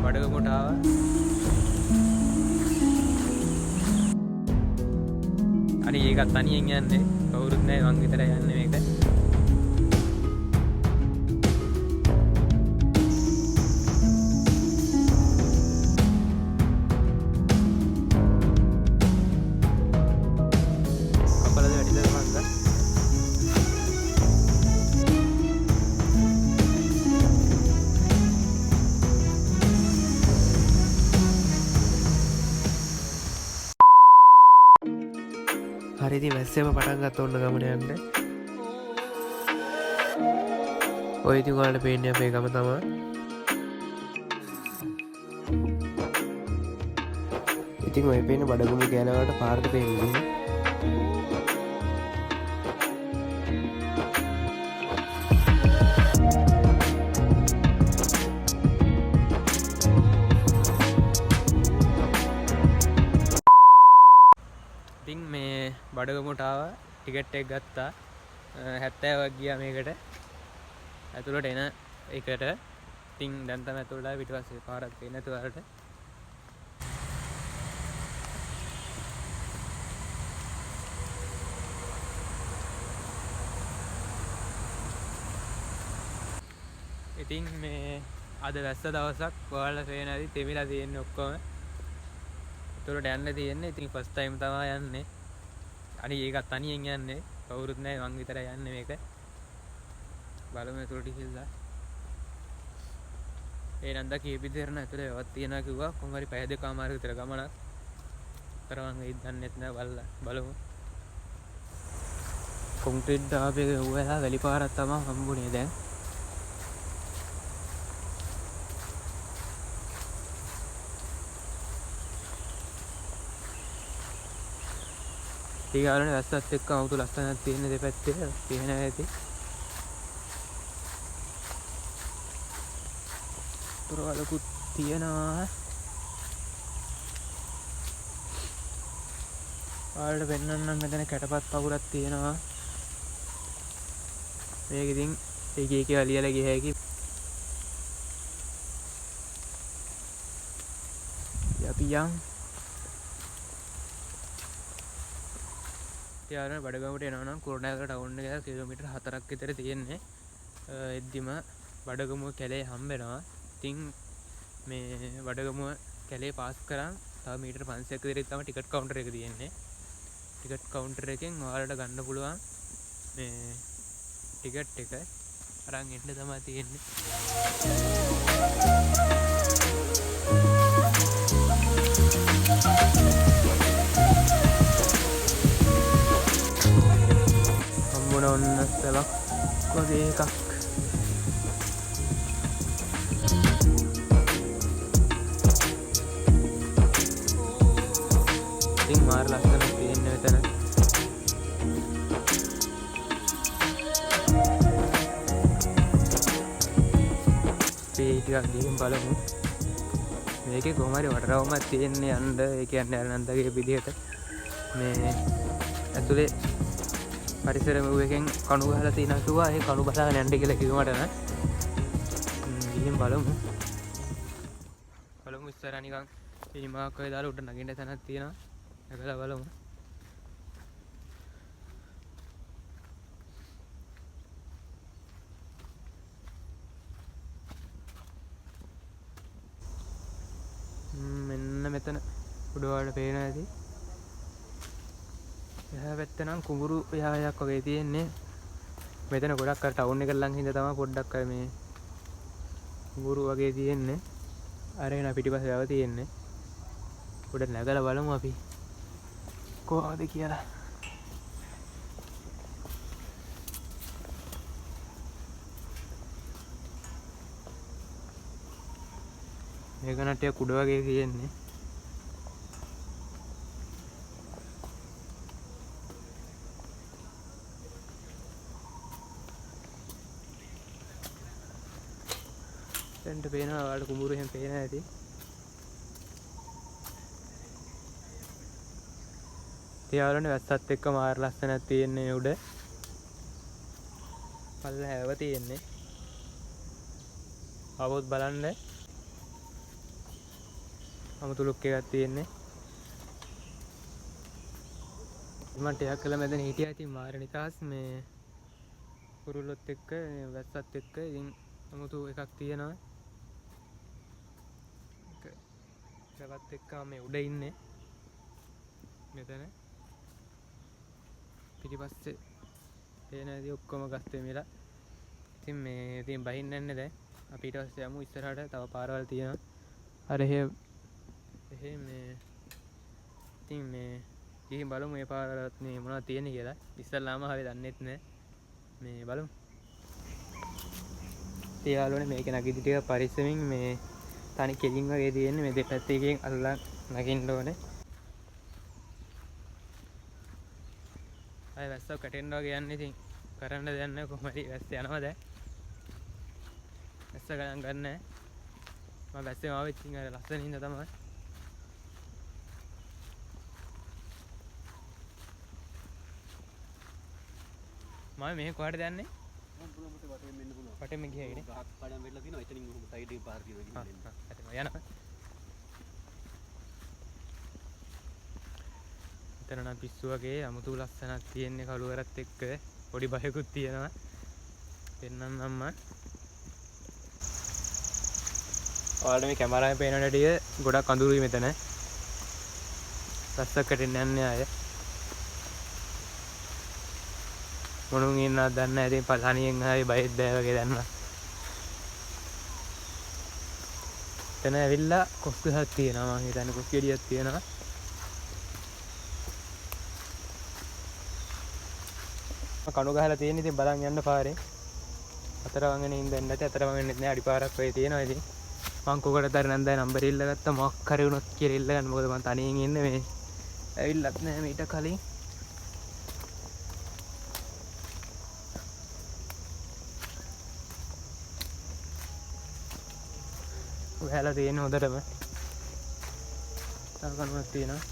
බඩගමුට ආවා. අනිත් ඒකත් තනියෙන් යන්නේ. කවුරුත් නැහැ මං විතරයි යන්නේ මේක. හරිදි වැස්සේම පටන් ගත්ත ඔන්න ගමන යන්න. ඔය ඉතින් ඔයාලට පේන්නේ අපේ ගම තමා. ඉතින් ඔය පේන බඩගමු කෑලවට පාරට පේන්නේ. ඉතින් මේ බඩගමුට ආවා. ටිකට් එක ගත්තා. 70ක් ගියා මේකට. ඇතුළට එන එකට. ඉතින් දැන් තමයි ඇතුළට ආවේ. පිටිපස්සේ පාරක් පේන්නේ නැතුව වලට. ඉතින් මේ අද වැස්ස දවසක් ඔයාලා පේන ඇති තෙමිලා තියෙන්නේ ඔක්කොම. ඒතකොට යන්න තියෙන්නේ. ඉතින් ෆස්ට් ටයිම් තමයි යන්නේ. අනිත් ඒකත් තනියෙන් යන්නේ. කවුරුත් නැහැ මං විතරයි යන්නේ මේක. බලමු ඒතකොට ඉහිල්ලා. ඒ නන්දා කීපිදේරන ඇතුලේ වත් තියනවා කිව්වා. කොහොම හරි පැය දෙකමාර විතර ගමනක්. කරවන් වෙයිද දන්නෙත් නැහැ බලමු. කොන්ක්‍රීට් දාපේ ගුවලා වැලි පාරක් තමයි හම්බුනේ දැන්. ඊගාලනේ වැස්සත් එක්ක 아무තු ලස්සනක් තියෙන දෙපැත්තේ තියෙන ඇති. පුරවලකුත් තියෙනවා. ඔයාලට පෙන්වන්නම් මෙතන කැටපත් පගුරක් තියෙනවා. මේක ඉතින් එක අලියලා ගිය හැකි. අපි යන් තියාරන බඩගමුට එනවා නම් කුරුණෑගල ටවුන් එක කිලෝමීටර් 4ක් විතර තියෙන්නේ. එද්දිම බඩගමුව කැලේ හම්බ වෙනවා. ඉතින් මේ බඩගමුව කැලේ පාස් කරන් තව මීටර 500ක් විතර තමයි ටිකට් කවුන්ටර් එක තියෙන්නේ. ටිකට් කවුන්ටර් එකෙන් ඔයාලට ගන්න පුළුවන් මේ ටිකට් එක අරන් එන්න තමයි තියෙන්නේ. ඔන්න සලක් වගේ එකක්. ඉතින් මාර ලස්සනක් තියෙන්නේ මෙතන. අපි ටිකක් ගිහින් බලමු. මේකේ කොහොම හරි වටරවුමක් තියෙන්නේ යන්න. ඒ කියන්නේ අනන්තගේ විදිහට මේ ඇතුලේ පරිසර මුවකින් කණු ගහලා තියෙනවා කිව්වා. ඒ කණු බලාගෙන යන්න කියලා කිව්වමට න. ගිහින් බලමු. බලමු ඉස්සරහ නිකන් සිනිමාවක් වගේ දාලා උඩ නගින්න තැනක් තියෙනවා. නැගලා බලමු. මෙන්න මෙතන උඩ වල පේනවා ඇති. එහා පැත්ත නම් කුඹුරු යායක් වගේ තියෙන්නේ. මෙතන ගොඩක් අර ටවුන් එක ළඟ හින්දා තමයි පොඩ්ඩක් අර මේ කුඹුරු වගේ තියෙන්නේ. අර එන පිටිපස්සේ යව තියෙන්නේ. උඩ නැගලා බලමු අපි කොහොමද කියලා. මේක නට්ටිය කුඩ වගේ තියෙන්නේ. දැන්ට පේනවා ඔයාලට කුඹුරු එහෙම පේනවා ඇති. තියාලනේ වැස්සත් එක්ක මාර ලස්සනක් තියෙන්නේ උඩ. පල්ල හැව තියෙන්නේ. ආවොත් බලන්න. අමුතු ලුක් එකක් තියෙන්නේ. මම ටිකක් කළා මැදන හිටියා. ඉතින් මාර නිකාස් මේ කුරුල්ලොත් එක්ක වැස්සත් එක්ක ඉතින් අමුතු එකක් තියෙනවා. ඒකත් එක්ක මේ උඩ ඉන්නේ මෙතන. පිටිපස්සේ පේන ඇති ඔක්කොම ගස් තෙමිලා. ඉතින් මේ ඉතින් බහින්න යන්නේ දැන්. අපි ඊට පස්සේ යමු ඉස්සරහට. තව පාරවල් තියෙනවා. අර එහෙ මේ ඉතින් මේ ගිහින් බලමු මේ පාරවලත් මේ මොනවද තියෙන්නේ කියලා. ඉස්සල්ලාම හරිය දන්නෙත් නෑ. මේ බලමු. තියාලෝනේ මේක නගිදි ටික පරිස්සමින් මේ තනි කෙලින් වගේ තියෙන්නේ. මේ දෙපැත්තකින් අල්ලලා නගින්න ඕනේ. අය වැස්සක් කැටෙන්න වගේ යන්නේ. ඉතින් කරන්න දෙයක් නැහැ. කොහොමද වැස්ස යනවා දැන්. වැස්ස ගණන් ගන්න නැහැ. මම වැස්සෙම ආවෙත් ඉතින් අර ලස්සන හින්දා තමයි. මම මේ කොහටද යන්නේ? මම පුළුවන් වටේ මෙන්න පුළුවන්. වටේ මෙ ගියාගෙන. ගහක් පාඩම් වෙලා තිනවා. එතනින් උහුම සයිඩ් එකේ පාර තියෙනවා ගිහින්. හරි මම යනවා. එතන නම් පිස්සු වගේ අමුතු ලස්සනක් තියෙන්නේ කළුවරත් එක්ක. පොඩි බයකුත් තියෙනවා. පෙන්නම් අම්මා. ඔයාලට මේ කැමරාවෙන් පේන හැටිය ගොඩක් අඳුරුයි මෙතන. රස්සකට යන්නේ ආය. මොනුන් ඉන්නවද දන්නේ නැහැ. ඉතින් තනියෙන් ආයේ බයෙත් බෑ වගේ දන්නා. එතන ඇවිල්ලා කොස් ගහක් තියෙනවා. මම හිතන්නේ කොස් ගෙඩියක් තියෙනවා. කණු ගහලා තියෙන ඉතින් බලන් යන්න පාරේ. හතර වංගනේ ඉඳන් නැති හතර වංගනෙත් නෑ. අඩි පාරක් වෙයි තියෙනවා ඉතින්. මං කොකටද හරි නන්දයි නම්බර් ඉල්ලගත්තා. මොකක් හරි වුණොත් කියලා ඉල්ලගන්න. මොකද මං තනියෙන් ඉන්නේ මේ. ඇවිල්ලත් නෑ මීට කලින්. ඔයාලා තියෙන හොඳටම. තව කණුවක් තියෙනවා.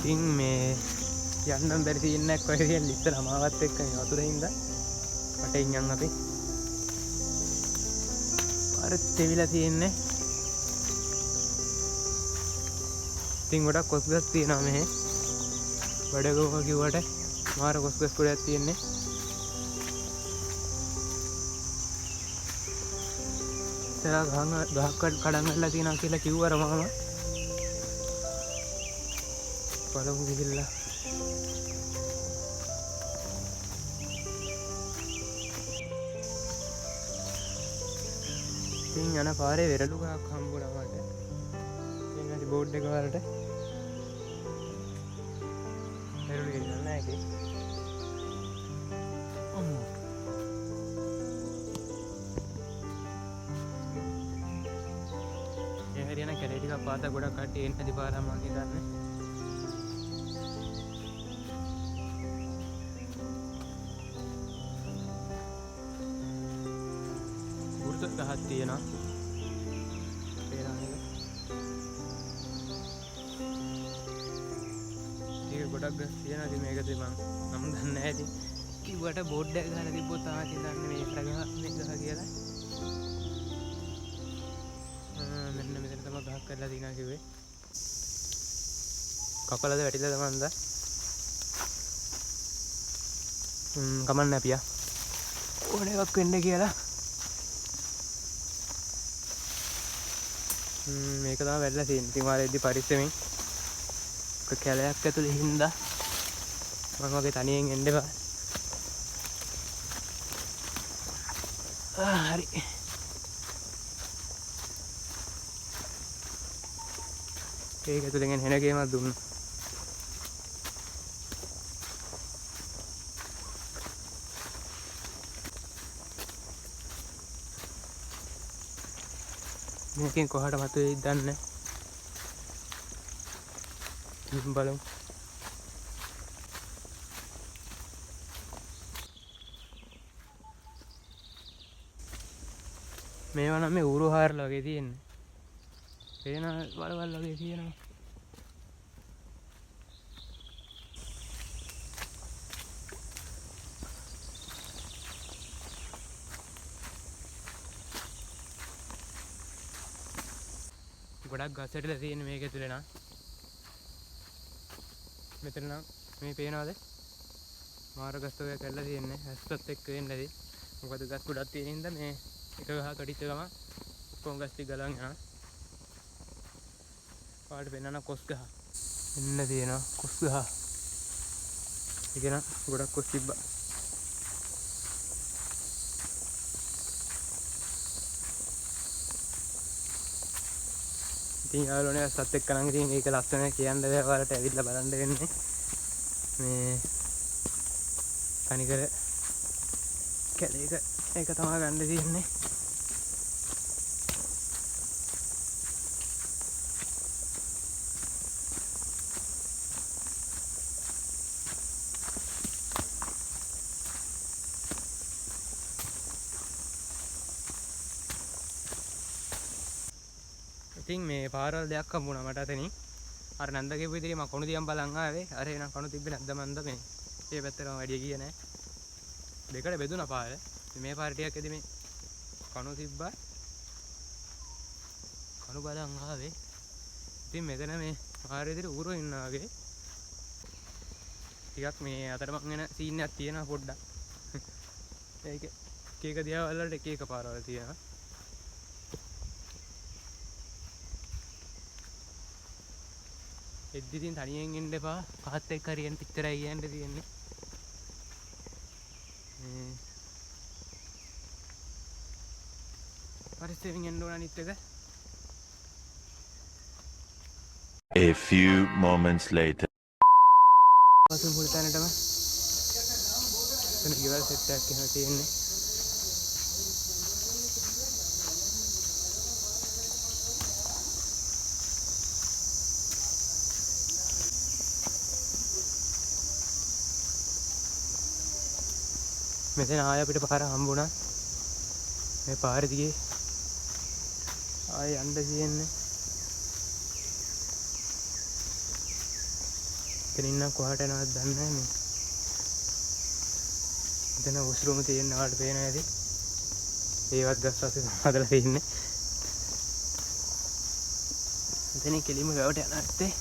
ඉතින් මේ යන්නම් බැරි සීන්නක් වගේ තියෙන ඉස්සර මාවත් එක්ක මේ වතුරේ ඉඳලා වටෙන් යන් අපි අර තෙවිලා තියෙන්නේ. ඉතින් ගොඩක් කොස් ගස් තියෙනවා මෙහෙ. බඩගම කිව්වට මාර කොස් ගස් ගොඩක් තියෙන්නේ. ඉතලා ගහක් කඩන් ගහලා තියෙනවා කියලා කිව්වර මම බලමු ගිහිල්ලා. ඉතින් යන පාරේ වෙරළු ගහක් හම්බුණා මට. ඉතින් නැති බෝඩ් එක වලට වෙරළු ගෙන්නන්න නැහැ ඒකේ. ඒ හරියන කැලේ ටිකක් පාත ගොඩක් කට්ටිය එන්නේ නැති පාරක් මම හිතන්නේ. ගහක් තියෙනවා. ඒක ගොඩක් ගස් තියෙනවා. ඉතින් මේකද මම දන්නේ නැහැ. ඉතින් කිව්වට බෝඩ් එක ගහලා තිබ්බොත් තමයි දන්නේ මේකට ගහ කියලා. මෙන්න මෙතන තමයි ගහක් කරලා තියෙනවා කිව්වේ. කපලද වැටිලාද මන්ද? කමන්න අපියා. ඕන එකක් වෙන්න කියලා. මේක තමයි වැටලා තියෙන්නේ. ඉතින් වාරෙද්දි පරිස්සමෙන් කැලයක් ඇතුලේ හින්දා මම වගේ තනියෙන් එන්න එපා. හරි ඒක ඇතුලෙන් එන ගේමක් දුන්නා මේකෙන් කොහාට මතුවේද දන්නේ නැහැ බලමු මේවා නම් මේ ඌරු හාරල වගේ තියෙන්නේ පේන වලවල් වගේ තියෙනවා ගොඩක් ගස් ඇටලා තියෙන්නේ මේක ඇතුලේ නම් මෙතන නම් මේ පේනවද මාර ගස් වගේ කරලා තියෙන්නේ ඇස්සත් එක්ක වෙන්නදී මොකද ගස් ගොඩක් තියෙන හින්දා මේ එක ගහ කඩිච්ච ගම ඔක්කොම ගස් ටික ගලන් යනවා පාට වෙනන කොස් ගහ එන්න තියෙනවා කොස් ගහ ඒක නම් ගොඩක් කොස් තිබ්බා ඉතින් යාළුවනේ ඇස්සත් එක්ක නම් ඉතින් මේක ලස්සන කියන්න බෑ ඔයාලට ඇවිල්ලා බලන්න වෙන්නේ මේ කනිකර කැලේක ඒක තමයි ගන්න තියෙන්නේ ඉතින් මේ පාරවල් දෙයක් හම්බුණා මට අතනින් අර නන්ද කියපු විදිහට මම කණු දියම් බලන් ආවේ අර එන කණු තිබ්බේ නැද්ද මන්ද මේ ඒ පැත්තටම වැඩි ගියේ නැහැ දෙකට බෙදුණා පාර මේ පාර ටිකක් එදි මේ කණු තිබ්බා කණු බලන් ආවේ ඉතින් මෙතන මේ පාර විදිහට ඌරෝ ඉන්නා වගේ ටිකක් මේ අතරමං වෙන සීන් එකක් තියෙනවා පොඩ්ඩක් ඒක එක දිහා වලට එක එක පාරවල් තියෙනවා එද්දිතින් තනියෙන් ඉන්න එපා පහත් එක්ක හරියන් පිටරයි කියන්න තියෙන්නේ පරිස්සමෙන් යන්න ඕන අනිත් එක A few moments later පසු මුල් තැනටම එතන ගෙවල් සෙට් එකක් එහෙම තියෙන්නේ මෙතන ආය අපිට පාර හම්බුණා මේ පාර දිගේ ආය යන්න තියෙන්නේ එතනින් නම් කොහාට යනවද දන්නේ නැහැ මේ එතන උස්රුම තියෙන ආවට පේනවා ඇති ඒවත් ගස් වස්සේ හදලා තියෙන්නේ එතනින් කෙලිම වැවට යන ඇත්තේ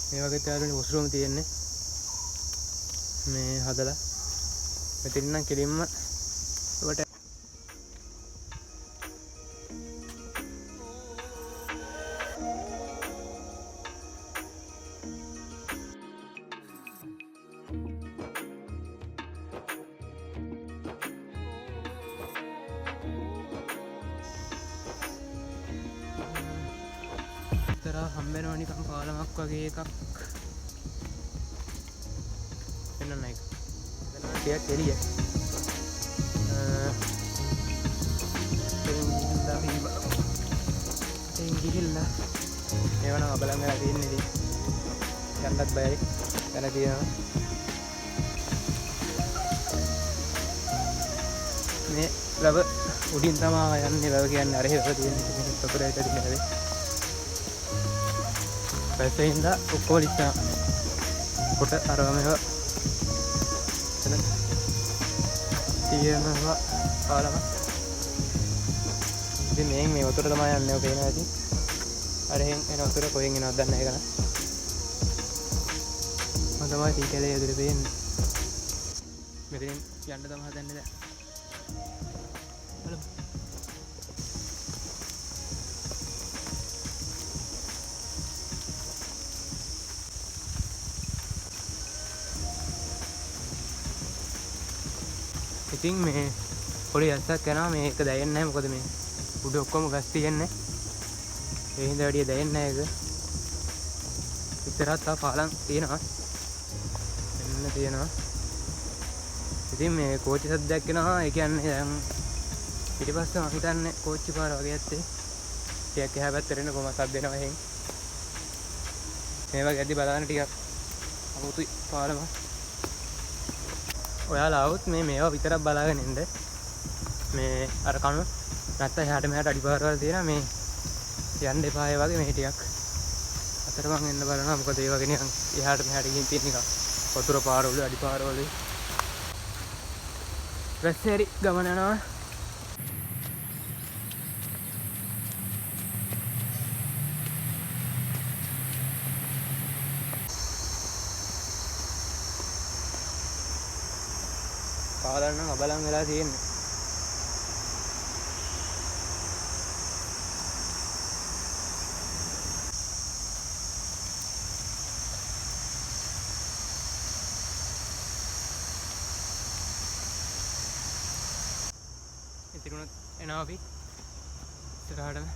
මේ වගේ තාලේ උස්රුම තියෙන්නේ මේ හදලා මෙතන නම් කෙලින්ම ඔබට ඉතරා හම්බෙනවා නිකන් පාලමක් වගේ එකක් එන්න නෑ ටිකක් එළිය එතෙන් ගිහිල්ලා මේවා නම් අබලන් වෙලා තියෙන්නේ ඉතින් යන්නත් බයයි යන තියෙනවා මේ ලව උඩින් තමයි යන්නේ ලව කියන්නේ අර හේව තියෙන්නේ පොපරේට තියෙන්නේ පැසෙන්ද ඔක්කොම ඉස්සා කොට අරව මේවා එතන තියෙනවා පාලම ඉතින් මේ වතුර තමයි යන්නේ ඔය පේනවා ඉතින් අර එහෙන් එන වතුර කොහෙන් එනවද දන්නේ නැහැ ඒක නේද මම තමයි ටීකලේ ඇතුලේ පේන්නේ මෙතනින් යන්න තමයි හදන්නේ දැන් බලමු ඉතින් මේ පොඩි ඇස්සක් යනවා මේක දැයෙන්නේ නැහැ මොකද මේ උඩ ඔක්කොම ගස් තියෙන්නේ ඒ හින්දා වැඩිය දැයෙන්නේ නැහැ ඒක ඉතරත් තා පාලම් තියෙනවා එන්න තියෙනවා ඉතින් මේ කෝච්චි සද්දයක් එනවා ඒ කියන්නේ දැන් ඊටපස්සේ මම හිතන්නේ කෝච්චි පාර වගේ ඇත්තේ ටිකක් එහා පැත්තට එන්න කොහොමද සද්ද එනවා එහෙන් මේ වගේ ඇද්දි බලන්න ටිකක් අමුතුයි පාලම ඔයාලා આવුත් මේවා විතරක් බලාගෙන ඉන්න මේ අර කණු නැත්නම් එහාට මෙහාට අඩිපාරවල් තියෙනවා මේ යන්න එපා ඒ වගේ මේ ටිකක් අතරමං එන්න බලනවා මොකද ඒ වගේ නිකන් එහාට මෙහාට ගිහින් තියෙන නිකන් වතුර පාරවල අඩිපාරවල රැස්සේරි ගමන යනවා පාලන්න අබලන් වෙලා තියෙන්නේ ඉතිරුණත් එනවා අපි ඉස්සරහටම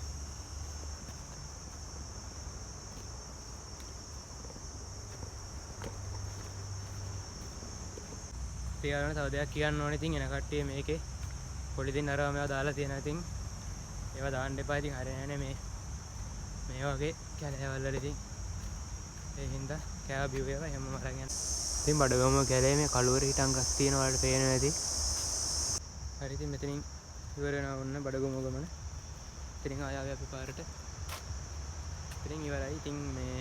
තියාගෙන තව දෙයක් කියන්න ඕනේ ඉතින් එන කට්ටිය මේකේ පොඩි දින් අරව මේවා දාලා තියෙනවා ඉතින් ඒවා දාන්න එපා ඉතින් හරියන්නේ නැහැ මේ වගේ කැලෑවල් වල ඉතින් ඒ හින්දා කෑව බිව් ඒවා හැමම අරන් යන්න ඉතින් බඩගම කැලේ මේ කළුවර හිටන් ගස් තියෙන වලට පේනවා ඇති හරි ඉතින් මෙතනින් ඉවර වෙනවා වුණ බඩගම ගමන ඉතින් ආයෙ අපි පාරට ඉතින් ඉවරයි ඉතින් මේ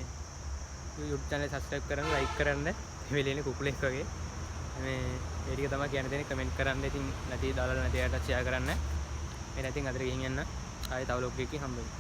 YouTube channel subscribe කරන්න like කරන්න මෙලෙන්නේ කුකුලෙක් වගේ මේ ඒ ටික තමයි කියන්න දෙන්නේ කමෙන්ට් කරන්න ඉතින් නැති දාලා නැති අයට ෂෙයා කරන්න එහෙනම් ඉතින් අදට ගිහින් යන්න ආයෙ තව ලොග් එකකින් හම්බ වෙමු